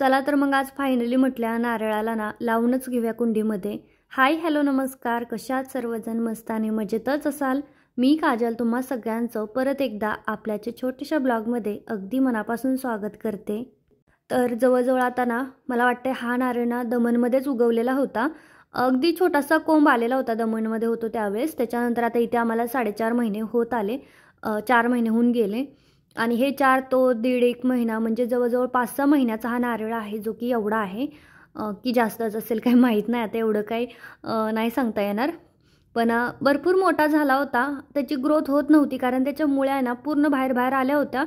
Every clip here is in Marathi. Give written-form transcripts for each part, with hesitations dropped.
चला तर मग आज फायनली म्हटल्या नारळाला ना लावूनच घेऊया कुंडीमध्ये। हाय हॅलो नमस्कार, कशात सर्वजण मस्त आणि मजेतच असाल। मी काजल तुम्हा सगळ्यांचं परत एकदा आपल्याच्या छोट्याशा ब्लॉगमध्ये अगदी मनापासून स्वागत करते। तर जवळजवळ आता ना मला वाटते हा नारळ ना दमनमध्येच उगवलेला होता। अगदी छोटासा कोंब आलेला होता, दमनमध्ये होतो त्यावेळेस। त्याच्यानंतर आता इथे आम्हाला 4.5 महिने होत आले, 4 महिने होऊन गेले आणि हे 4 तो 1.5 महिना म्हणजे जवळजवळ 5-6 महिन्याचा हा नारळ आहे, जो की एवढा आहे की जास्तच असेल काही माहीत नाही आता, एवढं काही नाही सांगता येणार। पण भरपूर मोठा झाला होता, त्याची ग्रोथ होत नव्हती कारण त्याच्या मुळ्या ना पूर्ण बाहेर बाहेर आल्या होत्या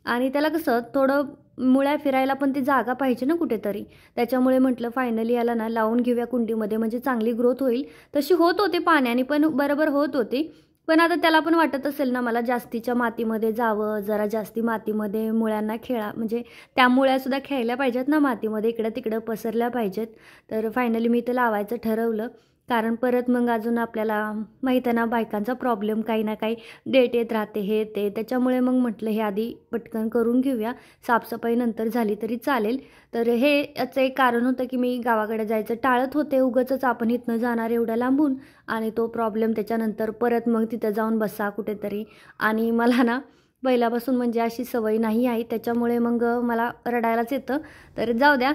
आणि त्याला कसं थोडं मुळ्या फिरायला पण ती जागा पाहिजे ना कुठेतरी। त्याच्यामुळे म्हटलं फायनली याला ना लावून घेऊया कुंडीमध्ये, म्हणजे चांगली ग्रोथ होईल। तशी होत होते पाण्याने पण बरोबर होत होती, पण आता त्याला पण वाटत असेल ना मला जास्तीच्या मातीमध्ये जावं, जरा जास्ती मातीमध्ये मुळ्यांना खेळा, म्हणजे त्या मुळ्यासुद्धा खेळल्या पाहिजेत ना मातीमध्ये, इकडं तिकडं पसरल्या पाहिजेत। तर फायनली मी ते लावायचं ठरवलं, कारण परत मग अजून आपल्याला माहीत आहे ना बायकांचा प्रॉब्लेम, काही ना काही डेट येत राहते हे ते, त्याच्यामुळे मग म्हटलं हे आधी पटकन करून घेऊया, साफसफाई नंतर झाली तरी चालेल। तर हे याचं एक कारण होतं की मी गावाकडे जायचं टाळत होते, उगाचच आपण इथनं जाणार एवढ्या लांबून आणि तो प्रॉब्लेम त्याच्यानंतर परत मग तिथं जाऊन बसा कुठेतरी, आणि मला ना पहिल्यापासून म्हणजे अशी सवय नाही आहे, त्याच्यामुळे मग मला रडायलाच येतं। तर जाऊ द्या।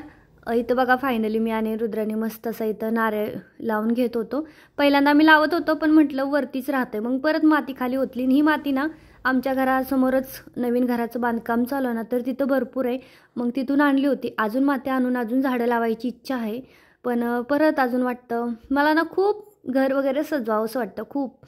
इथं बघा फायनली मी आणि रुद्राने मस्त असं इथं नारळ लावून घेत होतो। पहिल्यांदा मी लावत होतो पण म्हटलं वरतीच राहते, मग परत माती खाली होतली। ही माती ना आमच्या घरासमोरच नवीन घराचं बांधकाम चालू ना, तर तिथं भरपूर आहे, मग तिथून आणली होती। अजून माती आणून अजून झाडं लावायची इच्छा आहे, पण परत अजून वाटतं मला ना खूप घर वगैरे सजवावंसं वाटतं खूप,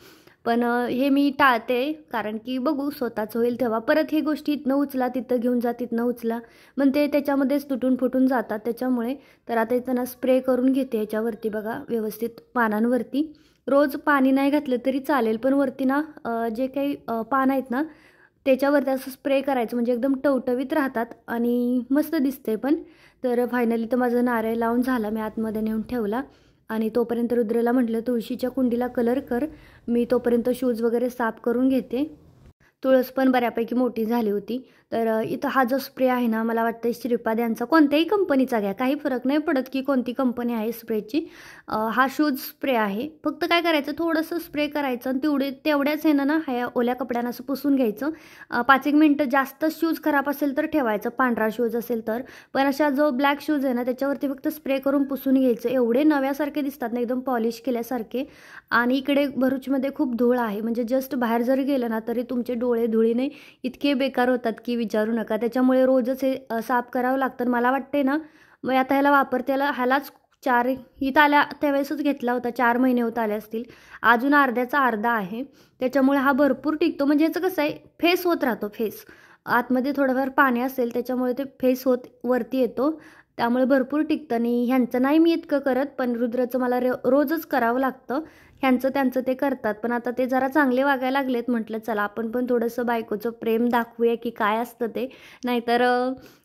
पण हे मी टाळते कारण की बघू स्वतःच होईल तेव्हा। परत ही गोष्टी इथनं उचला तिथं घेऊन जा, तिथनं उचला, मग ते त्याच्यामध्येच तुटून फुटून जातात त्याच्यामुळे। तर आता इथं ना स्प्रे करून घेते याच्यावरती बघा व्यवस्थित पानांवरती। रोज पाणी नाही घातलं तरी चालेल, पण वरती ना जे काही पानं आहेत ना त्याच्यावरती असं स्प्रे करायचं, म्हणजे एकदम टवटवीत राहतात आणि मस्त दिसते पण। तर फायनली तर माझं नारळ लावून झाला, मी आतमध्ये नेऊन ठेवला आणि तोपर्यंत रुद्रला म्हटलं तुळशीच्या कुंडीला कलर कर, मी तोपर्यंत शूज वगैरे साफ करून घेते। तुळस पण बऱ्यापैकी मोठी झाली होती। तर इथं हा जो स्प्रे आहे ना मला वाटतं श्रीपाद यांचा, कोणत्याही कंपनीचा घ्या, काही फरक नाही पडत की कोणती कंपनी आहे स्प्रेची। हा शूज स्प्रे आहे, फक्त काय करायचं थोडंसं स्प्रे करायचं आणि तेवढ्याच आहे ना ह्या ओल्या कपड्यानं असं पुसून घ्यायचं। 5-1 मिनटं, जास्त शूज खराब असेल तर ठेवायचं, पांढरा शूज असेल तर, पण अशा जो ब्लॅक शूज आहे ना त्याच्यावरती फक्त स्प्रे करून पुसून घ्यायचं। एवढे नव्यासारखे दिसतात ना, एकदम पॉलिश केल्यासारखे। आणि इकडे भरूचमध्ये खूप धूळ आहे, म्हणजे जस्ट बाहेर जरी गेलं ना तरी तुमचे डोळे धुळीने इतके बेकार होतात की विचारू नका। त्याच्यामुळे रोजच हे साफ करावं लागतं। मला वाटते ना मग आता ह्याला वापरते, ह्यालाच 4 इथं आल्या त्यावेळेसच घेतला होता, 4 महिने होत आले असतील, अजून अर्ध्याचा अर्धा आहे। त्याच्यामुळे हा भरपूर टिकतो, म्हणजे ह्याचं कसं आहे फेस होत राहतो, फेस आतमध्ये थोडंफार पाणी असेल त्याच्यामुळे ते फेस होत वरती येतो, त्यामुळे भरपूर टिकतं। आणि ह्यांचं नाही मी इतकं करत, पण रुद्राचं मला रोजच करावं लागतं। ह्यांचं त्यांचं ते करतात, पण आता ते जरा चांगले वागायला लागलेत, म्हटलं चला आपण पण थोडंसं बायकोचं प्रेम दाखवूया की काय असतं ते। नाहीतर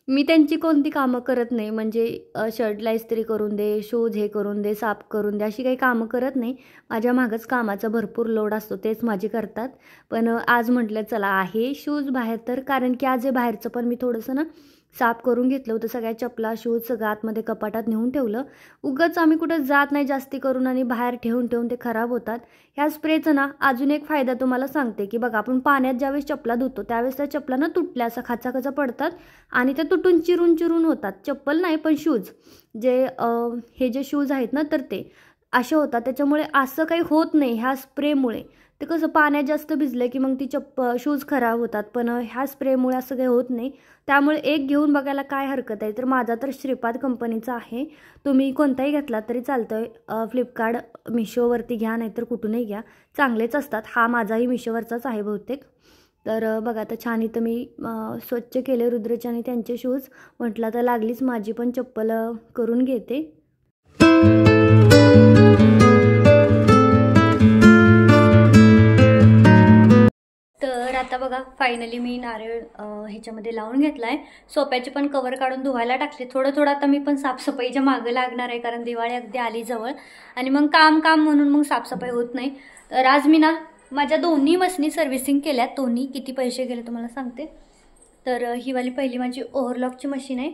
मी त्यांची कोणती कामं करत नाही, म्हणजे शर्टला इस्त्री करून दे, शूज हे करून दे, साफ करून दे, अशी काही कामं करत नाही। माझ्या मागच कामाचा भरपूर लोड असतो, तेच माझी करतात। पण आज म्हटलं चला आहे शूज बाहेर, तर कारण की आज हे बाहेरचं पण मी थोडंसं ना साफ करून घेतलं होतं, सगळ्या चपला शूज सगळं आतमध्ये कपाटात नेऊन ठेवलं। उगाच आम्ही कुठं जात नाही जास्ती करून आणि बाहेर ठेवून ठेवून ते खराब होतात। ह्या स्प्रेचं ना अजून एक फायदा तुम्हाला सांगते की बघा, आपण पाण्यात ज्यावेळेस चपला धुतो त्यावेळेस त्या चपला ना तुटल्या असं खाचाखाचा पडतात आणि त्या तुटून चिरून चिरून होतात, चप्पल नाही पण शूज जे हे जे शूज आहेत ना तर ते असे होतात। त्याच्यामुळे असं काही होत नाही ह्या स्प्रेमुळे। ते कसं पाण्यात जास्त भिजलं की मग ती शूज खराब होतात, पण ह्या स्प्रेमुळे असं काही होत नाही। त्यामुळे एक घेऊन बघायला काय हरकत आहे। तर माझा तर श्रीपाद कंपनीचा आहे, तुम्ही कोणताही घेतला तरी चालतोय, फ्लिपकार्ट मिशोवरती घ्या नाहीतर कुठूनही घ्या, चांगलेच असतात। हा माझाही मिशोवरचाच आहे बहुतेक। तर बघा आता छान इथं मी स्वच्छ केले रुद्रचे आणि त्यांचे शूज, म्हटलं तर लागलीच माझी पण चप्पल करून घेते। तर आता बघा फायनली मी नारळ ह्याच्यामध्ये लावून घेतला आहे, सोप्याचे पण कवर काढून धुवायला टाकले। थोडं थोडं आता मी पण साफसफाईच्या मागं लागणार आहे, कारण दिवाळी अगदी आली जवळ आणि मग काम म्हणून मग साफसफाई होत नाही। तर आज मी ना माझ्या दोन्ही मशीनी सर्व्हिसिंग केल्यात, दोन्ही किती पैसे गेले तुम्हाला सांगते। तर ही वाली पहिली माझी ओव्हरलॉकची मशीन आहे,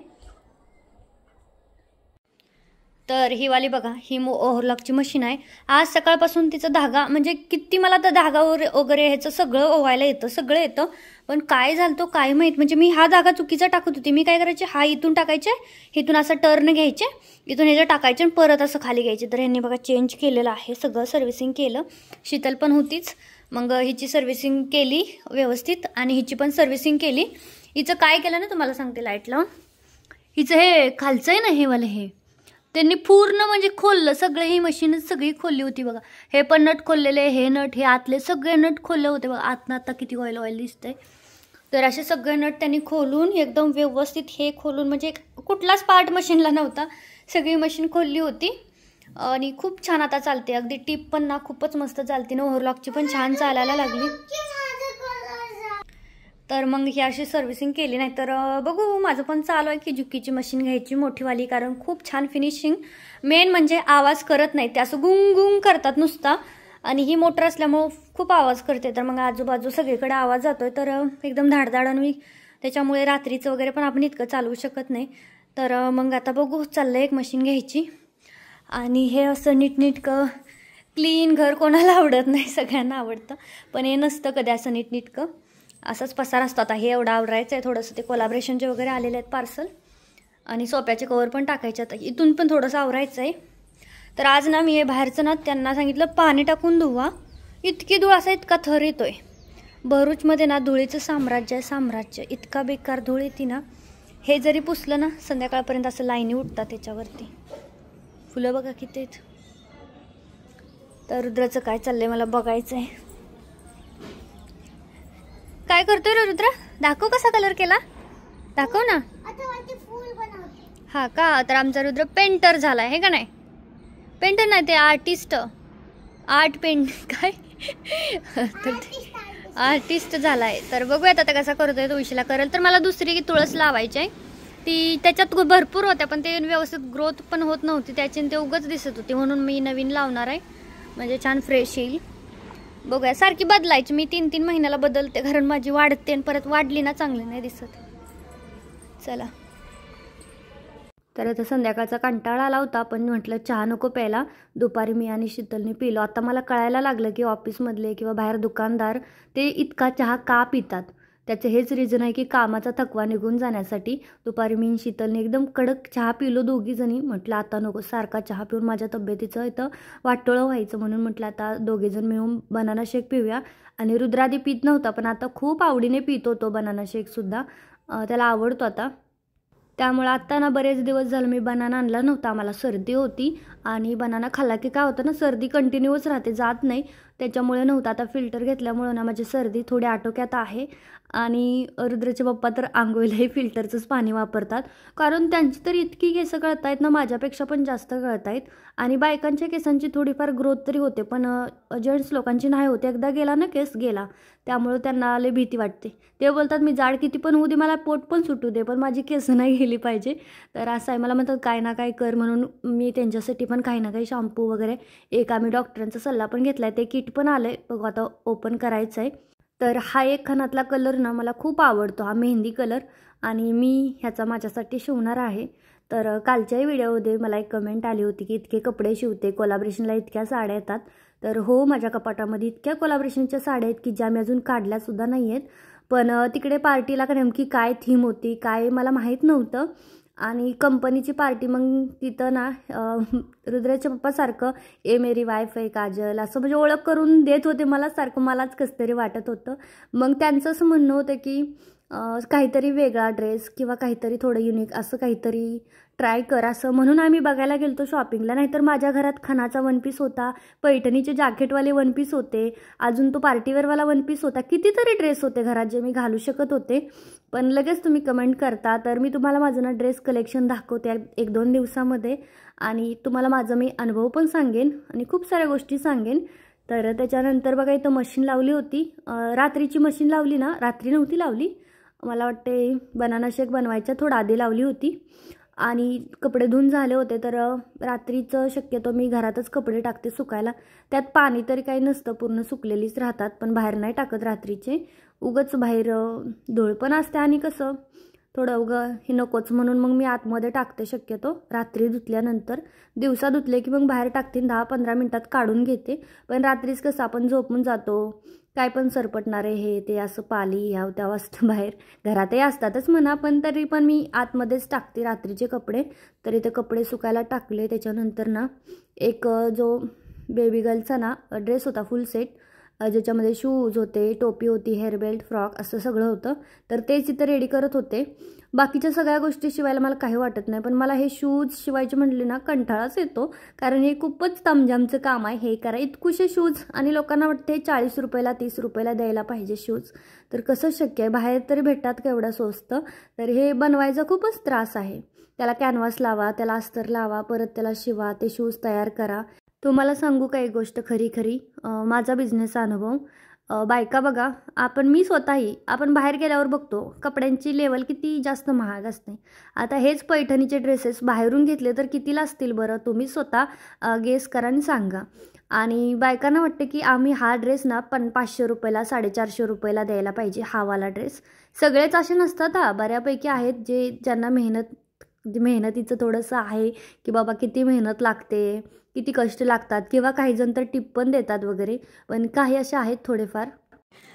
तर ही वाली बघा, ही ओव्हरलॉकची मशीन आहे. आज सकाळपासून तिचं धागा म्हणजे किती मला तर धागा वगैरे ह्याचं सगळं ओवायला येतं, सगळं येतं. पण काय झालं तो काय माहीत, म्हणजे मी हा धागा चुकीचा टाकत होती. मी काय करायचे, हा इथून टाकायचे, इथून असं टर्न घ्यायचे, इथून ह्याच्या टाकायचे आणि परत असं खाली घ्यायचे. तर ह्यांनी बघा चेंज केलेलं आहे, सगळं सर्व्हिसिंग केलं. शीतल पण होतीच, मग हिची सर्व्हिसिंग केली व्यवस्थित आणि हिची पण सर्व्हिसिंग केली. हिचं काय केलं ना तुम्हाला सांगते लाईट लावून. हिचं हे खालचं आहे ना हे वालं, हे त्यांनी पूर्ण म्हणजे खोललं सगळं. ही मशीनच सगळी खोलली होती बघा. हे पण नट खोललेले, हे नट, हे आतले सगळे नट खोलले होते बघा. आतनं आता किती ऑइल दिसतंय. तर असे सगळे नट त्यांनी खोलून एकदम व्यवस्थित हे खोलून, म्हणजे कुठलाच पार्ट मशीनला नव्हता, सगळी मशीन खोलली होती आणि खूप छान आता चालते. अगदी टीप पण ना खूपच मस्त चालते ना, ओव्हरलॉकची पण छान चालायला लागली. तर मग ही अशी सर्व्हिसिंग केली. नाही तर बघू, माझं पण चालू आहे की जुकीची मशीन घ्यायची मोठीवाली, कारण खूप छान फिनिशिंग. मेन म्हणजे आवाज करत नाही ते, असं गुंग गुंग करतात नुसता, आणि ही मोटर असल्यामुळं खूप आवाज करते. तर मग आजूबाजू सगळीकडे आवाज जातोय, तर एकदम धाडधाड, आणि त्याच्यामुळे रात्रीचं वगैरे पण आपण इतकं चालवू शकत नाही. तर मग आता बघू, चाललं एक मशीन घ्यायची. आणि हे असं नीटनीटकं क्लीन घर कोणाला आवडत नाही, सगळ्यांना आवडतं, पण हे नसतं कधी असं नीटनीटकं. असंच पसार असतो. आता हे एवढं आवडायचं आहे थोडंसं, ते कोलॅबरेशनचे वगैरे आलेले आहेत पार्सल, आणि सोप्याचे कवर पण टाकायचे. आता इथून पण थोडंसं आवरायचं आहे. तर आज ना मी हे बाहेरचं ना त्यांना सांगितलं पाणी टाकून धुवा, इतकी धूळ, असा इतका थर येतोय. भरूचमध्ये ना धुळीचं साम्राज्य आहे, साम्राज्य. इतका बेकार धूळ येते ना, हे जरी पुसलं ना संध्याकाळपर्यंत असं लाईनी उठतात त्याच्यावरती. फुलं बघा किती आहेत. तर रुद्राचं काय चाललंय मला बघायचं आहे. काय करतोय रे रुद्र, दाखव कसा कलर केला, दाखव ना. हा का, तर आमचा रुद्र पेंटर झालाय, हे का नाही. पेंटर नाही ते आर्टिस्ट, आर्ट पेंट काय आर्टिस्ट झालाय. तर बघूयात आता कसा करतोय तो. उशिला करेल. तर मला दुसरी तुळस लावायची आहे, ती त्याच्यात भरपूर होत्या पण ते व्यवस्थित ग्रोथ पण होत नव्हती त्याची, ते उगच दिसत होती, म्हणून मी नवीन लावणार आहे, म्हणजे छान फ्रेश येईल. बघूया, सारखी बदलायची मी, 3-3 महिन्याला बदलते, कारण माझी वाढते आणि परत वाढली ना चांगली नाही दिसत. चला. तर आता संध्याकाळचा कंटाळा आला होता, पण म्हटलं चहा नको प्यायला. दुपारी मी आणि शीतलने पिलो. आता मला कळायला लागलं की ऑफिसमधले किंवा बाहेर दुकानदार ते इतका चहा का पितात. त्याचं हेच रिझन आहे की कामाचा थकवा निघून जाण्यासाठी. दुपारी मी शीतलने एकदम कडक चहा पिलो दोघीजणी. म्हटलं आता नको, सारखा चहा पिऊन माझ्या तब्येतीचं इथं वाटोळं व्हायचं, म्हणून म्हटलं आता दोघेजण मिळून बनाना शेक पिऊया. आणि रुद्रादी पित नव्हता, पण आता खूप आवडीने पितो तो बनाना शेकसुद्धा, त्याला आवडतो आता. त्यामुळे आत्ता ना बरेच दिवस झालं मी बनाना आणला नव्हता. आम्हाला सर्दी होती आणि बनाना खाल्ला की काय होतं ना, सर्दी कंटिन्यूच राहते, जात नाही, त्याच्यामुळे नव्हतं. आता फिल्टर घेतल्यामुळे ना माझी सर्दी थोडी आटोक्यात आहे. आणि रुद्रचे पप्पा तर आंघोळीलाही फिल्टरचंच पाणी वापरतात, कारण त्यांची तर इतकी केसं गळत आहेत ना, माझ्यापेक्षा पण जास्त गळत आहेत. आणि बायकांच्या केसांची थोडीफार ग्रोथ तरी होते, पण जेंट्स लोकांची नाही होते. एकदा गेला ना केस गेला, त्यामुळे त्यांना लय भीती वाटते. ते बोलतात मी जाड किती पण होऊ दे, मला पोट पण सुटू दे, पण माझी केस नाही गेली पाहिजे. तर असं आहे, मला म्हणतात काय ना काय कर, म्हणून मी त्यांच्यासाठी पण काही ना काही शॅम्पू वगैरे, एक आम्ही डॉक्टरांचा सल्ला पण घेतला आहे, ते किट पण आलं आहे, बघू आता ओपन करायचं आहे. तर हा एक खणातला कलर ना मला खूप आवडतो, हा मेहंदी कलर, आणि मी ह्याचा माझ्यासाठी शिवणार आहे. तर कालच्याही व्हिडिओमध्ये मला एक कमेंट आली होती की इतके कपडे शिवते, कोलॅबरेशनला इतक्या साड्या येतात. तर हो, माझ्या कपाटामध्ये इतक्या कोलॅबरेशनच्या साड्या आहेत की ज्या मी अजून काढल्यासुद्धा नाही आहेत. पण तिकडे पार्टीला का नेमकी काय थीम होती काय मला माहीत नव्हतं. आणि कंपनीची पार्टी, मग तिथं ना रुद्राच्या पप्पासारखं ए मेरी वाईफ आहे काजल असं म्हणजे ओळख करून देत होते मला, सारखं मलाच कसं तरी वाटत होतं. मग त्यांचं असं म्हणणं होतं की काहीतरी वेगळा ड्रेस किंवा काहीतरी थोडं युनिक असं काहीतरी ट्राय कर, असं म्हणून आम्ही बघायला गेलो शॉपिंगला. नाहीतर माझ्या घरात खणाचा वन पीस होता, पैठणीचे जॅकेटवाले वन पीस होते, अजून तो पार्टीवेअरवाला वन पीस होता, कितीतरी ड्रेस होते घरात जे मी घालू शकत होते. पण लगेच तुम्ही कमेंट करता, तर मी तुम्हाला माझं ना ड्रेस कलेक्शन दाखवते 1-2 दिवसामध्ये, आणि तुम्हाला माझा मी अनुभव पण सांगेन आणि खूप साऱ्या गोष्टी सांगेन. तर त्याच्यानंतर बघा इथं मशीन लावली होती, रात्रीची मशीन लावली ना, रात्री नव्हती लावली, मला वाटते बनाना शेक बनवायच्या थोडा आधी लावली होती. आणि कपडे धुवून झाले होते, तर रात्रीचं शक्यतो मी घरातच कपडे टाकते सुकायला, त्यात पाणी तरी काही नसतं, पूर्ण सुकलेलीच राहतात, पण बाहेर नाही टाकत रात्रीचे, उगच बाहेर धूळ पण असते आणि कसं थोडं उगं हे नकोच म्हणून मग मी आतमध्ये टाकते शक्यतो रात्री धुतल्यानंतर. दिवसा धुतले की मग बाहेर टाकते 10-15 मिनटात काढून घेते. पण रात्रीच कसं आपण झोपून जातो, काय पण सरपटणारे हे ते असं पाली ह्या त्या वाजता बाहेर. घरातही असतातच म्हणा, पण तरी पण मी आतमध्येच टाकते रात्रीचे कपडे. तरी ते कपडे सुकायला टाकले. त्याच्यानंतर ना एक जो बेबी गर्लचा ना ड्रेस होता फुल सेट, ज्याच्यामध्ये शूज होते, टोपी होती, हेअरबेल्ट, फ्रॉक असं सगळं होतं. तर तेच इथं रेडी करत होते. बाकीच्या सगळ्या गोष्टी शिवायला मला काही वाटत नाही, पण मला हे शूज शिवायचे म्हटले ना कंटाळाच येतो. कारण हे खूपच तामझामचं काम आहे हे करा. इतकुशे शूज आणि लोकांना वाटते 40 रुपयाला 30 रुपयाला द्यायला पाहिजे शूज. तर कसं शक्य आहे, बाहेर तरी भेटतात केवढं स्वस्त. तर हे बनवायचा खूपच त्रास आहे. त्याला कॅनव्हास लावा, त्याला अस्तर लावा, परत त्याला शिवा, ते शूज तयार करा. तुम्हाला सांगू का एक गोष्ट खरी माझा बिझनेसचा अनुभव. बायका बघा, मी स्वतःही आपण बाहेर गेल्यावर बघतो कपड्यांची लेवल किती जास्त महाग असते. आता हेच पैठणीचे ड्रेसेस बाहेरून घेतले तर कितीला असतील बरं, तुम्ही स्वतः गेस करा आणि सांगा. आणि बायकांना वाटते की आम्ही हा ड्रेस ना 500 रुपयाला 450 रुपयाला द्यायला पाहिजे हावाला ड्रेस. सगळेच असे नसतात हा, बऱ्यापैकी आहेत ज्यांना मेहनतीचं थोडंसं आहे की बाबा किती मेहनत लागते, किती कष्ट लागतात, किंवा काही जण तर टिप पण देतात वगैरे. पण काही असे आहेत थोडेफार.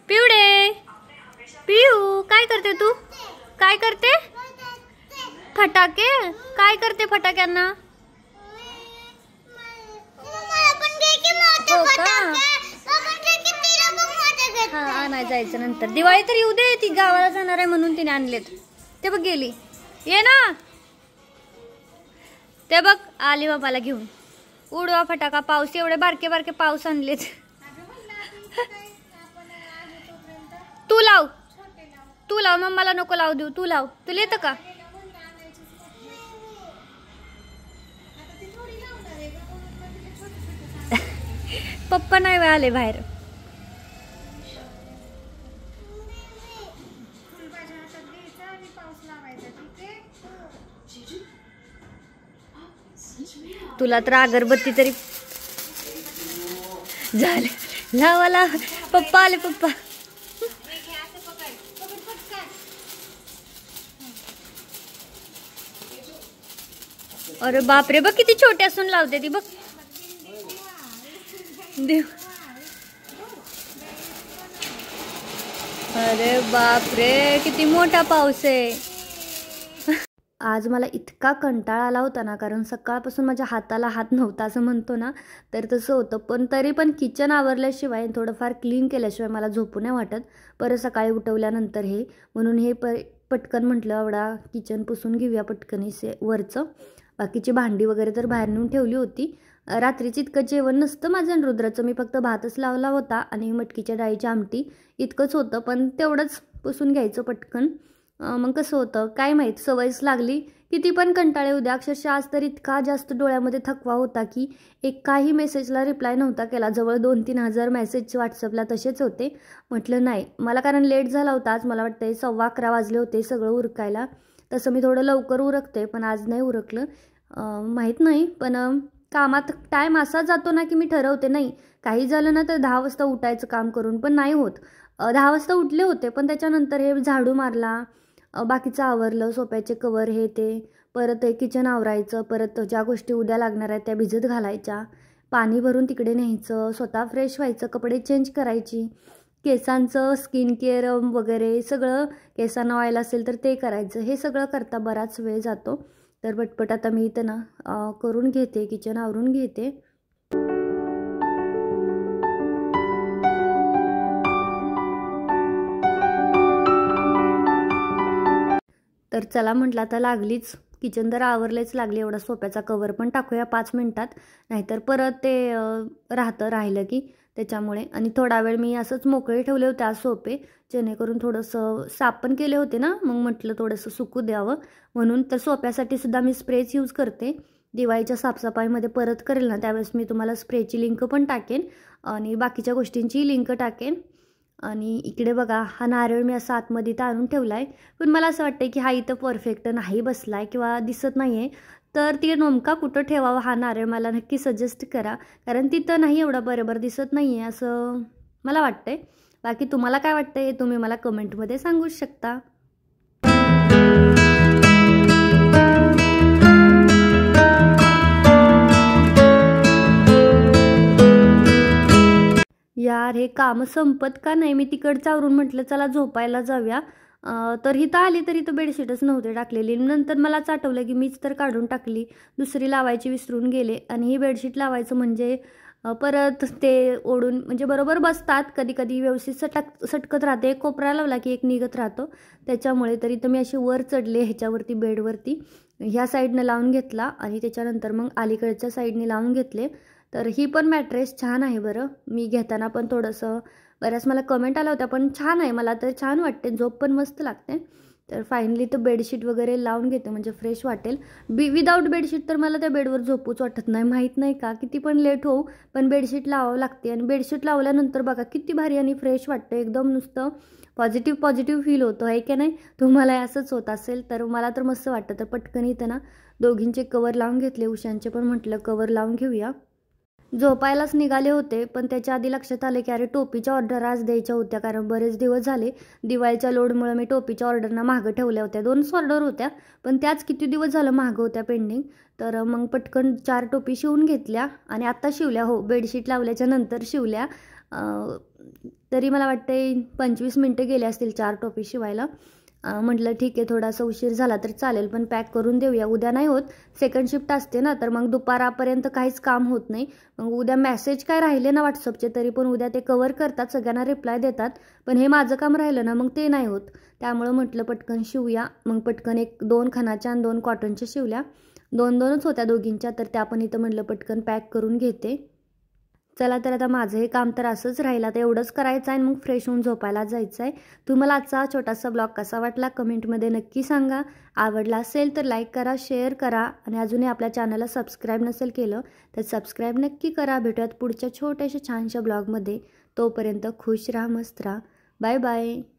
पिवडे पिऊ, काय करते तू? काय करते? फटाके? काय करते फटाक्यांना? हो का? हा, नाही जायचं नंतर. दिवाळी तर येऊ दे, ती गावाला जाणार आहे म्हणून तिने आणलेत. ते बघ गेली. ये ना, ते बघ आली बाबाला घेऊन. उडवा फटाका. पाऊस एवढे बारके बारके पाऊस आणलेत. तू लाव मम्माला नको लावू देऊ. तू लाव. तुला येतं का? पप्पा नाही आले बाहेर. तुला तर अगरबत्ती तरी झाले. लावा. पप्पा आले. पप्पा अरे बापरे, बघ किती छोटे असून लावते ती. बघ देव. अरे बापरे, किती मोठा पाऊस आहे. आज मला इतका कंटाळा आला होता ना, कारण सकाळपासून माझ्या हाताला हात नव्हता असं म्हणतो ना, तर तसं होतं. पण तरी पण किचन आवरल्याशिवाय थोडंफार क्लीन केल्याशिवाय मला झोपू नाही वाटत. परत सकाळी उठवल्यानंतर म्हणून पटकन म्हटलं एवढा किचन पुसून घेऊया पटकन वरचं. बाकीची भांडी वगैरे तर बाहेर नेऊन ठेवली होती. रात्रीचं इतकं जेवण नसतं माझं आणि रुद्राचं. मी फक्त भातच लावला होता आणि मटकीच्या डाळीची आमटी इतकंच होतं. पण तेवढंच पुसून घ्यायचं पटकन. मग कसं होतं काय माहीत, सवयच लागली. किती पण कंटाळे उद्या. अक्षरशः आज तर इतका जास्त डोळ्यामध्ये थकवा होता की एकाही मेसेजला रिप्लाय नव्हता केला. जवळ 2-3 हजार मेसेज व्हॉट्सअपला तसेच होते. म्हटलं नाही मला, कारण लेट झाला होता आज. मला वाटतं 11:15 वाजले होते सगळं उरकायला. तसं मी थोडं लवकर उरकते, पण आज नाही उरकलं. माहीत नाही, पण कामात टाईम असा जातो ना की मी ठरवते नाही काही झालं ना तर 10 वाजता उठायचं काम करून, पण नाही होत. 10 वाजता उठले होते, पण त्याच्यानंतर झाडू मारला, बाकीचं आवरलं, सोप्याचे कवर ते, परत किचन आवरायचं, परत ज्या गोष्टी उद्या लागणार आहेत त्या भिजत घालायच्या, पाणी भरून तिकडे न्यायचं, स्वतः फ्रेश व्हायचं, कपडे चेंज करायची, केसांचं स्किन केअर वगैरे सगळं, केसांना ऑइल असेल तर ते करायचं. हे सगळं करता बराच वेळ जातो. तर पटपट आता मी इथं ना करून घेते, किचन आवरून घेते. तर चला म्हटलं आता लागलीच, किचन तर आवरलेच लागली. एवढा सोप्याचा कवर पण टाकूया 5 मिनटात, नाहीतर परत ते राहिलं की त्याच्यामुळे. आणि थोडा वेळ मी असंच मोकळे ठेवले होते आज सोपे, जेणेकरून थोडंसं साफ पण केले होते ना, मग म्हटलं थोडंसं सुकू द्यावं म्हणून. तर सोप्यासाठी सुद्धा मी स्प्रेच यूज करते. दिवाळीच्या साफसफाईमध्ये परत करेल ना त्यावेळेस मी तुम्हाला स्प्रेची लिंक पण टाकेन आणि बाकीच्या गोष्टींची लिंक टाकेन. आणि इकडे बघा हा नारळ मी असा आतमध्ये इथं आणून ठेवला आहे, पण मला असं वाटतं की हा इथं परफेक्ट नाही बसला आहे किंवा दिसत नाही आहे. तर ती नेमका कुठं ठेवावा हा नारळ मला नक्की सजेस्ट करा, कारण तिथं नाही एवढा बरोबर दिसत नाही आहे असं मला वाटतंय. बाकी तुम्हाला काय वाटतं हे तुम्ही मला कमेंटमध्ये सांगू शकता. कामं संपत का नाही, मी तिकडचं आवरून म्हटलं चला झोपायला जाऊया. तर इथं आली तर इथं बेडशीटच नव्हते टाकलेली. नंतर मलाच आठवलं की मीच तर काढून टाकली, दुसरी लावायची विसरून गेले. आणि ही बेडशीट लावायचं म्हणजे परत ते ओढून म्हणजे बरोबर बसतात, कधी कधी व्यवस्थित सटकत राहते, एक कोपरा लावला की एक निघत राहतो. त्याच्यामुळे तरी तर मी अशी वर चढले ह्याच्यावरती बेडवरती, ह्या साईडनं लावून घेतला आणि त्याच्यानंतर मग अलीकडच्या साईडने लावून घेतले. तर ही पण मॅट्रेस छान आहे बरं. मी घेताना पण थोडंसं बऱ्याच मला कमेंट आल्या होत्या, पण छान आहे, मला तर छान वाटते, झोप पण मस्त लागते. तर फायनली तो बेडशीट वगैरे लावून घेते म्हणजे फ्रेश वाटेल. विदाऊट बेडशीट तर मला त्या बेडवर झोपूच वाटत नाही, माहीत नाही का, किती पण लेट होऊ पण बेडशीट लावावं लागते. आणि बेडशीट लावल्यानंतर बघा किती भारी आणि फ्रेश वाटतं, एकदम नुसतं पॉझिटिव्ह फील होतं आहे की नाही. तुम्हाला असंच होत असेल तर मला तर मस्त वाटतं. तर पटकन इथं ना दोघींचे कवर लावून घेतले, उशांचे पण म्हटलं कवर लावून घेऊया. झोपायलाच निघाले होते, पण त्याच्या आधी लक्षात आले की अरे टोपीच्या ऑर्डर आज द्यायच्या होत्या, कारण बरेच दिवस झाले दिवाळीच्या लोडमुळे मी टोपीच्या ऑर्डरना मागं ठेवल्या होत्या. 2च ऑर्डर होत्या, पण त्याच किती दिवस झालं मागं होत्या पेंडिंग. तर मग पटकन 4 टोपी शिवून घेतल्या आणि आत्ता शिवल्या. हो, बेडशीट लावल्याच्या नंतर शिवल्या. तरी मला वाटते 25 मिनटं गेले असतील 4 टोपी शिवायला. म्हटलं ठीक आहे, थोडासा उशीर झाला तर चालेल, पण पॅक करून देऊया, उद्या नाही होत, सेकंड शिफ्ट असते ना, तर मग दुपारापर्यंत काहीच काम होत नाही. मग उद्या मेसेज काय राहिले ना व्हॉट्सअपचे तरी पण उद्या ते कवर करतात, सगळ्यांना रिप्लाय देतात, पण हे माझं काम राहिलं ना मग ते नाही होत. त्यामुळं म्हटलं पटकन शिवूया. मग पटकन 2 खणाच्या आणि 2 कॉटनच्या शिवल्या. 2-2च होत्या दोघींच्या, तर त्या पण इथं म्हटलं पटकन पॅक करून घेते. चला तर आता माझं हे काम तर असंच राहिलं, तर एवढंच करायचं आहे आणि मग फ्रेश होऊन झोपायला जायचं आहे. तुम्हाला आजचा छोटासा ब्लॉग कसा वाटला कमेंटमध्ये नक्की सांगा. आवडला असेल तर लाईक करा, शेअर करा आणि अजूनही आपल्या चॅनलला सबस्क्राईब नसेल केलं तर सबस्क्राईब नक्की करा. भेटूयात पुढच्या छोट्याशा छानशा ब्लॉगमध्ये. तोपर्यंत खुश राहा, मस्त राहा. Bye bye.